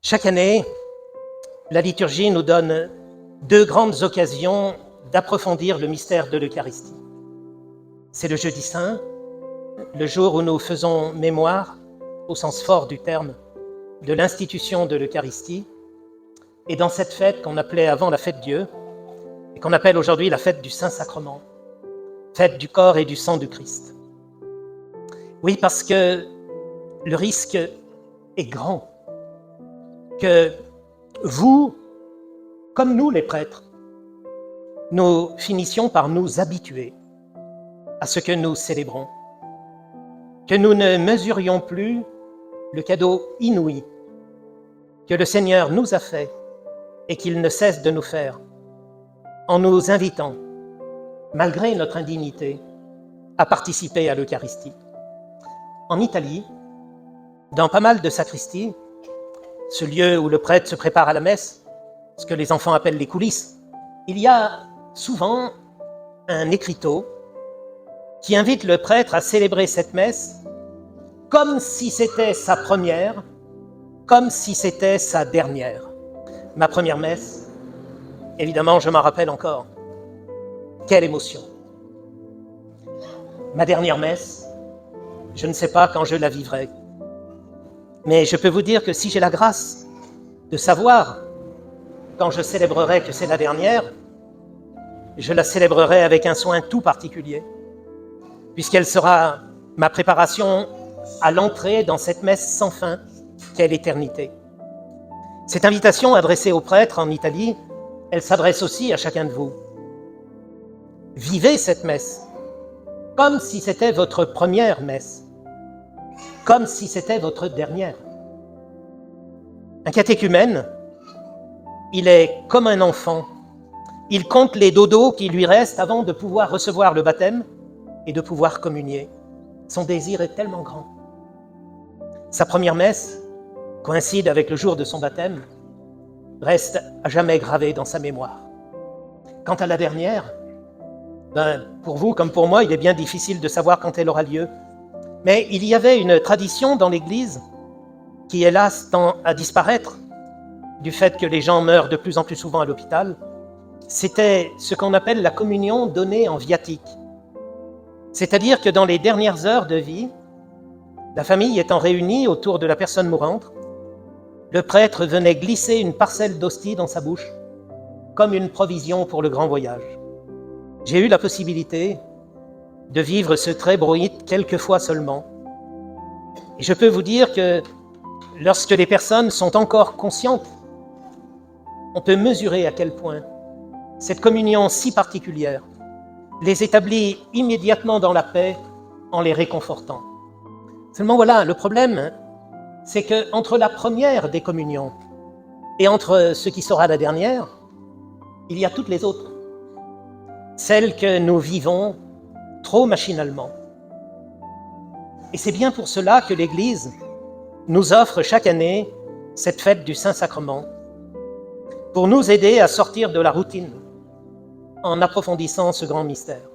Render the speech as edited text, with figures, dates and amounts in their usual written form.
Chaque année, la liturgie nous donne deux grandes occasions d'approfondir le mystère de l'Eucharistie. C'est le Jeudi Saint, le jour où nous faisons mémoire, au sens fort du terme, de l'institution de l'Eucharistie, et dans cette fête qu'on appelait avant la fête Dieu, et qu'on appelle aujourd'hui la fête du Saint-Sacrement, fête du corps et du sang du Christ. Oui, parce que le risque est grand que vous, comme nous les prêtres, nous finissions par nous habituer à ce que nous célébrons, que nous ne mesurions plus le cadeau inouï que le Seigneur nous a fait et qu'il ne cesse de nous faire, en nous invitant, malgré notre indignité, à participer à l'Eucharistie. En Italie, dans pas mal de sacristies, ce lieu où le prêtre se prépare à la messe, ce que les enfants appellent les coulisses, il y a souvent un écriteau qui invite le prêtre à célébrer cette messe comme si c'était sa première, comme si c'était sa dernière. Ma première messe, évidemment, je m'en rappelle encore. Quelle émotion! Ma dernière messe, je ne sais pas quand je la vivrai. Mais je peux vous dire que si j'ai la grâce de savoir quand je célébrerai que c'est la dernière, je la célébrerai avec un soin tout particulier, puisqu'elle sera ma préparation à l'entrée dans cette messe sans fin qu'est l'éternité. Cette invitation adressée aux prêtres en Italie, elle s'adresse aussi à chacun de vous. Vivez cette messe comme si c'était votre première messe, comme si c'était votre dernière. Un catéchumène, il est comme un enfant. Il compte les dodos qui lui restent avant de pouvoir recevoir le baptême et de pouvoir communier. Son désir est tellement grand. Sa première messe coïncide avec le jour de son baptême, reste à jamais gravée dans sa mémoire. Quant à la dernière, pour vous comme pour moi, il est bien difficile de savoir quand elle aura lieu. Mais il y avait une tradition dans l'Église qui, hélas, tend à disparaître du fait que les gens meurent de plus en plus souvent à l'hôpital. C'était ce qu'on appelle la communion donnée en viatique. C'est-à-dire que dans les dernières heures de vie, la famille étant réunie autour de la personne mourante, le prêtre venait glisser une parcelle d'hostie dans sa bouche, comme une provision pour le grand voyage. J'ai eu la possibilité de vivre ce trébeau rite quelques fois seulement. Et je peux vous dire que lorsque les personnes sont encore conscientes, on peut mesurer à quel point cette communion si particulière les établit immédiatement dans la paix en les réconfortant. Seulement voilà, le problème, c'est qu'entre la première des communions et entre ce qui sera la dernière, il y a toutes les autres. Celles que nous vivons trop machinalement. Et c'est bien pour cela que l'Église nous offre chaque année cette fête du Saint-Sacrement, pour nous aider à sortir de la routine en approfondissant ce grand mystère.